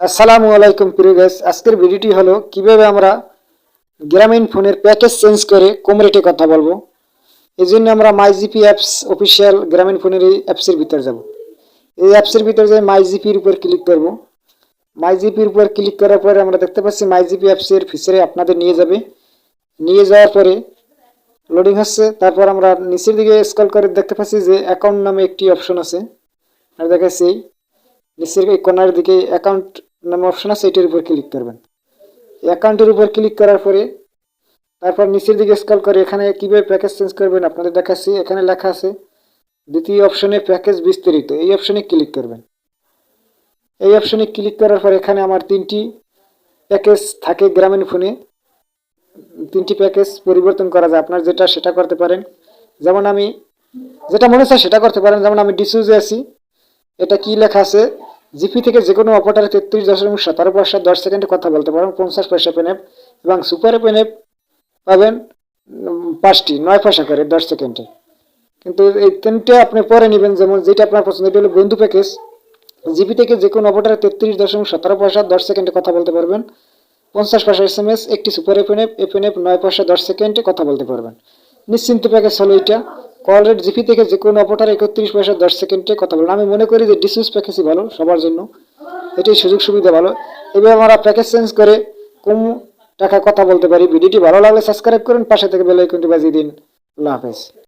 আসসালামু আলাইকুম প্রিয় গাইস, আজকের ভিডিওটি হলো কিভাবে আমরা গ্রামীণ ফোনের প্যাকেজ চেঞ্জ করে কম রেটে কথা বলবো। এই জন্য আমরা মাইজিপি অ্যাপস অফিসিয়াল গ্রামীণ ফোনের এই অ্যাপসের ভিতরে যাব। এই অ্যাপসের ভিতরে যাই মাইজিপির উপর ক্লিক করব। মাইজিপির উপর ক্লিক করার পরে আমরা দেখতে পাচ্ছি মাইজিপি অ্যাপসের ফিচারে আপনাদের নিয়ে যাবে। নিয়ে যাওয়ার পরে লোডিং হচ্ছে, তারপর আমরা নিচের দিকে স্ক্রল করে দেখতে পাচ্ছি যে অ্যাকাউন্ট নামে একটি অপশন আছে। আর দেখাচ্ছি নিচের এই কর্নার দিকে অ্যাকাউন্ট নামে অপশন আছে, এটির উপর ক্লিক করবেন। অ্যাকাউন্টের উপর ক্লিক করার পরে তারপর নিচের দিকে স্ক্রল করে এখানে কিভাবে প্যাকেজ চেঞ্জ করবেন আপনাদের দেখাচ্ছি। এখানে লেখা আছে দ্বিতীয় অপশনে প্যাকেজ বিস্তারিত, এই অপশনে ক্লিক করবেন। এই অপশনে ক্লিক করার পর এখানে আমার তিনটি প্যাকেজ থাকে গ্রামীণ ফোনে। তিনটি প্যাকেজ পরিবর্তন করা যায়, আপনার যেটা সেটা করতে পারেন। যেমন আমি যেটা মনে চায় সেটা করতে পারেন। যেমন আমি ডিসুজে আছি, এটা কি লেখা আছে, জিপি থেকে যে কোনো অপারেটরে 33.17 10 সেকেন্ডে কথা বলতে পারেন 50 পয়সা পেনএপ, এবং সুপার পেনএপ পাবেন 5টি 9 পয়সা করে 10 সেকেন্ডে। কিন্তু এই তিনটে আপনি পরে নেবেন, যেমন যেটা আপনার পছন্দ। এটা হলো বন্ধু প্যাকেজ, জিপি থেকে যে কোনো অপারেটরে 33.17 10 সেকেন্ডে কথা বলতে পারবেন, 50 পয়সা SMS, একটি সুপার এফএনএফ 9 পয়সা 10 সেকেন্ডে কথা বলতে পারবেন। নিশ্চিন্ত প্যাকেজ হলো এটা, কল রেট জিপি থেকে যে কোনো অপারেটর 31 পয়সা 10 সেকেন্ডে কথা বলবেন। আমি মনে করি যে ডিসুস প্যাকেজই ভালো সবার জন্য, এটাই সুযোগ সুবিধা ভালো। এবার আমরা প্যাকেজ চেঞ্জ করে কম টাকা কথা বলতে পারি। ভিডিওটি ভালো লাগলে সাবস্ক্রাইব করুন, পাশে থেকে বেল আইকনটি বাজিয়ে দিন। আল্লাহ হাফেজ।